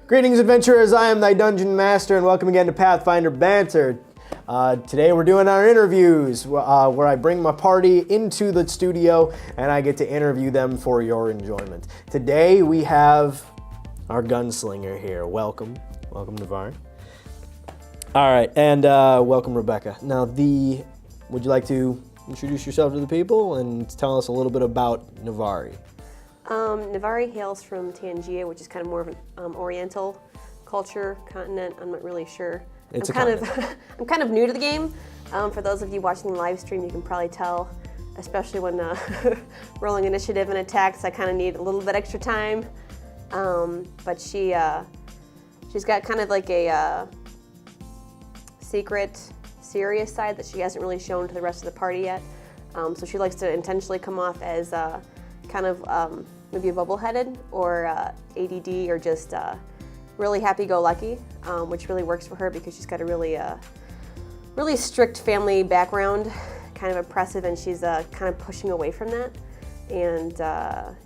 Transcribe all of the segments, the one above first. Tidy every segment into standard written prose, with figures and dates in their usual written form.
Greetings, adventurers. I am thy Dungeon Master, and welcome again to Pathfinder Banter. Today we're doing our interviews, where I bring my party into the studio and I get to interview them for your enjoyment. Today we have our gunslinger here. Welcome. Welcome, Navari. All right, and welcome, Rebecca. Now, would you like to introduce yourself to the people and tell us a little bit about Navari? Navari hails from Tangier, which is kind of more of an Oriental culture, continent. I'm not really sure. I'm kind of new to the game. For those of you watching the live stream, you can probably tell, especially when rolling initiative and attacks, I kind of need a little bit extra time. But she's got kind of like a secret, serious side that she hasn't really shown to the rest of the party yet. So she likes to intentionally come off as kind of maybe a bubble-headed or ADD or just really happy-go-lucky, which really works for her because she's got a really strict family background, kind of oppressive, and she's kind of pushing away from that. And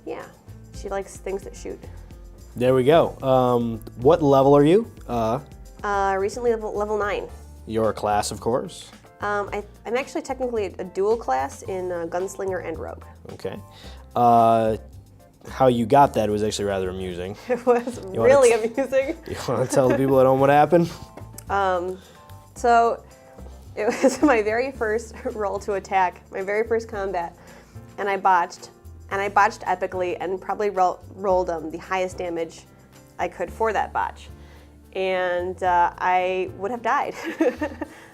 yeah, she likes things that shoot. There we go. What level are you? Recently level 9. Your class, of course. I'm actually technically a dual class in Gunslinger and Rogue. Okay. How you got that was actually rather amusing. It was really amusing. You want to tell the people at home what happened? So it was my very first roll to attack, my very first combat, and I botched epically and probably rolled the highest damage I could for that botch. And I would have died.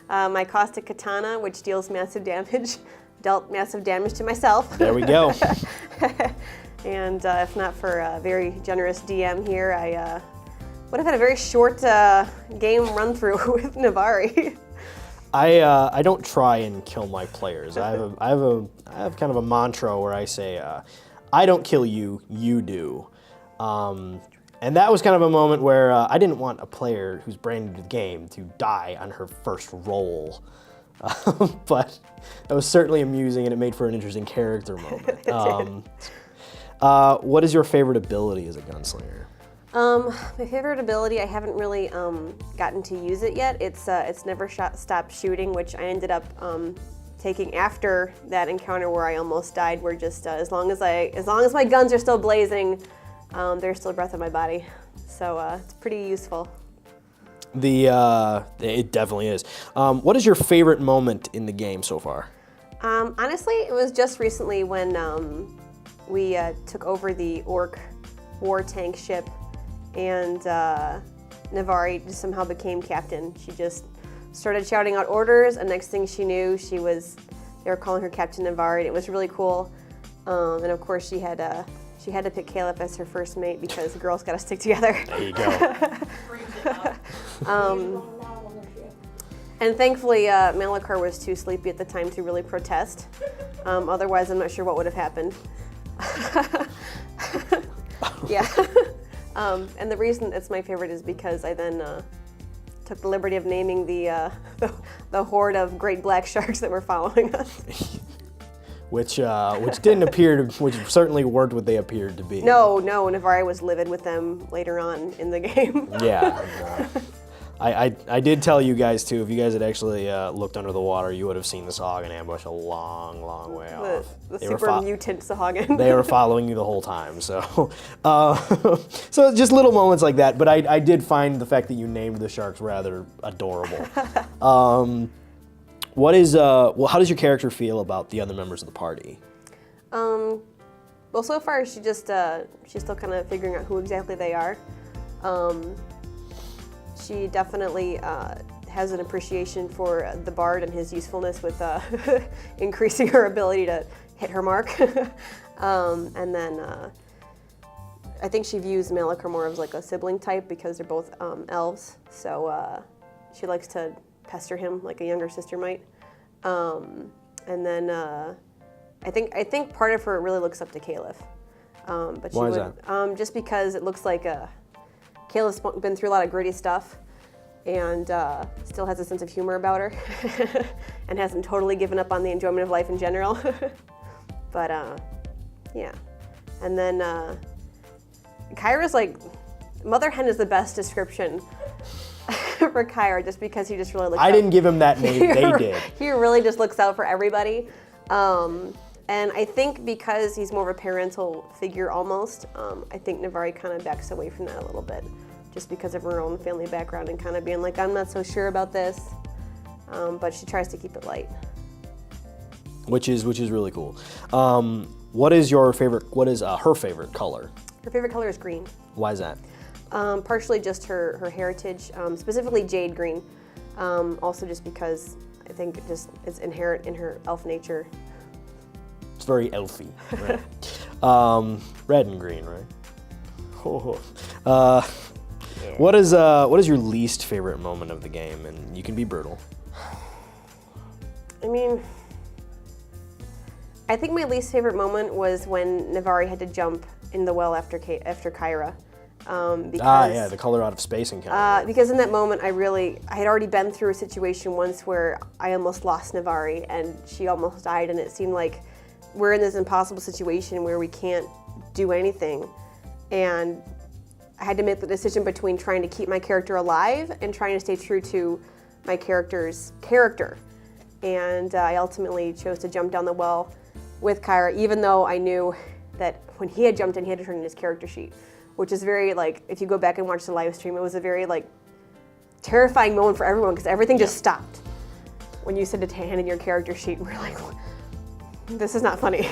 My caustic katana, which deals massive damage, dealt massive damage to myself. There we go. And if not for a very generous DM here, I would have had a very short game run through with Navari. I don't try and kill my players. I have kind of a mantra where I say, I don't kill you, you do. And that was kind of a moment where I didn't want a player who's brand new to the game to die on her first roll. But it was certainly amusing, and it made for an interesting character moment. What is your favorite ability as a gunslinger? My favorite ability, I haven't really gotten to use it yet. It's never stop shooting, which I ended up taking after that encounter where I almost died. Where just as long as my guns are still blazing, there's still breath in my body. So it's pretty useful. It definitely is. What is your favorite moment in the game so far? Honestly, it was just recently when we took over the Orc war tank ship, and Navari just somehow became captain. She just started shouting out orders, and next thing she knew, they were calling her Captain Navari. And it was really cool. And of course, she had to pick Caleb as her first mate because the girls got to stick together. There you go. And thankfully, Malachar was too sleepy at the time to really protest. Otherwise, I'm not sure what would have happened. Yeah. And the reason it's my favorite is because I then took the liberty of naming the horde of great black sharks that were following us. Which certainly weren't what they appeared to be. No, Navari was livid with them later on in the game. Yeah. I did tell you guys too, if you guys had actually looked under the water, you would have seen the Sahagin ambush a long, long way off. The super mutant Sahagin. They were following you the whole time, so so just little moments like that. But I did find the fact that you named the sharks rather adorable. How does your character feel about the other members of the party? Well, so far she's still kind of figuring out who exactly they are. She definitely has an appreciation for the bard and his usefulness with increasing her ability to hit her mark. And then I think she views Malachar more as like a sibling type because they're both elves. So she likes to pester him like a younger sister might. And then I think part of her really looks up to Caleb. But Why is that? Just because it looks like Caleb's been through a lot of gritty stuff, and still has a sense of humor about her and hasn't totally given up on the enjoyment of life in general. But yeah. And then Kyra's like, Mother Hen is the best description for Kyra, just because he just really looks I didn't give him that name, they did. He really just looks out for everybody. And I think because he's more of a parental figure almost, I think Navari kind of backs away from that a little bit, just because of her own family background and kind of being like, I'm not so sure about this, but she tries to keep it light. Which is really cool. What is her favorite color? Her favorite color is green. Why is that? Partially just her heritage, specifically jade green. Also just because I think it's inherent in her elf nature. It's very elfy, right? Red and green, right? Yeah. What is your least favorite moment of the game? And you can be brutal. I mean, I think my least favorite moment was when Navari had to jump in the well after Kyra. Yeah, the color out of space encounter. Because in that moment, I had already been through a situation once where I almost lost Navari and she almost died, and it seemed like we're in this impossible situation where we can't do anything. And I had to make the decision between trying to keep my character alive and trying to stay true to my character's character. And I ultimately chose to jump down the well with Kyra, even though I knew that when he had jumped in, he had to turn in his character sheet, which is very, like, if you go back and watch the live stream, it was a very, like, terrifying moment for everyone because everything just stopped when you said to hand in your character sheet, and we're like, this is not funny.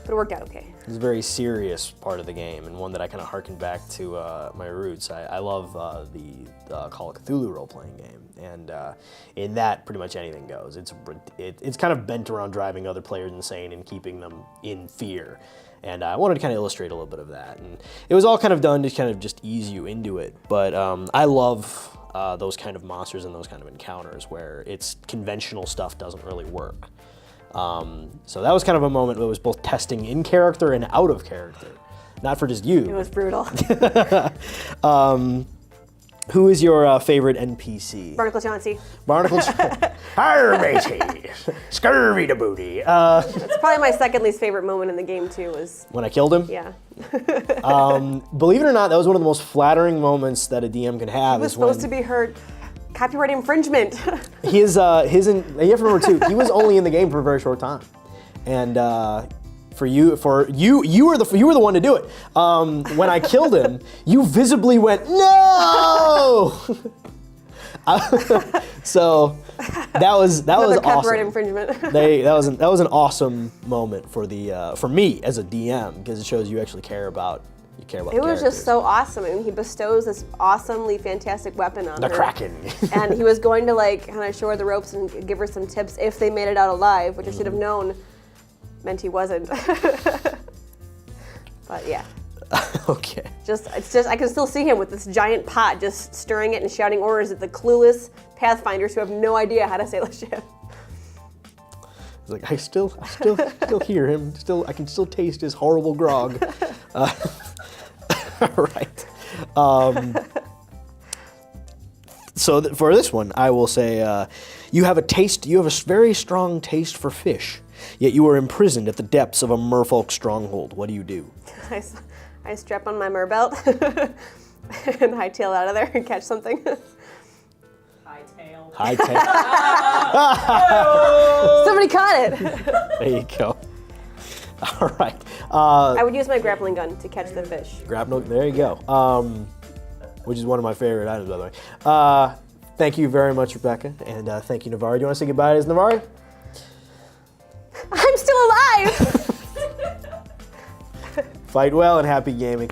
But it worked out okay. It's a very serious part of the game, and one that I kind of harken back to my roots. I love the Call of Cthulhu role-playing game, and in that, pretty much anything goes. It's kind of bent around driving other players insane and keeping them in fear. And I wanted to kind of illustrate a little bit of that, and it was all kind of done to kind of just ease you into it. But I love those kind of monsters and those kind of encounters where it's conventional stuff doesn't really work. So that was kind of a moment that was both testing in character and out of character, not for just you. It was brutal. Who is your favorite NPC? Barnacle Chauncey. Barnacle Chauncey. Arr, matey. Scurvy to booty. That's probably my second least favorite moment in the game too. Was when I killed him? Yeah. Believe it or not, that was one of the most flattering moments that a DM can have. It was supposed to be her copyright infringement. You have to remember too, he was only in the game for a very short time. And you were the one to do it. When I killed him, you visibly went, no! So that was awesome. Copyright infringement. That was an awesome moment for me as a DM, because it shows you actually care about It was just so awesome. I mean, he bestows this awesomely fantastic weapon on her. The Kraken. And he was going to, like, kind of show her the ropes and give her some tips if they made it out alive, which I should have known meant he wasn't. But yeah. Okay. I can still see him with this giant pot, just stirring it and shouting orders at the clueless Pathfinders who have no idea how to sail a ship. It's like, I still hear him. I can still taste his horrible grog. Right. So for this one, I will say, you have a very strong taste for fish, yet you are imprisoned at the depths of a merfolk stronghold. What do you do? I strap on my merbelt and hightail out of there and catch something. Hightail. Somebody caught it. There you go. All right. I would use my grappling gun to catch the fish. There you go. Which is one of my favorite items, by the way. Thank you very much, Rebecca, and thank you, Navari. Do you want to say goodbye to Navari? I'm still alive! Fight well and happy gaming.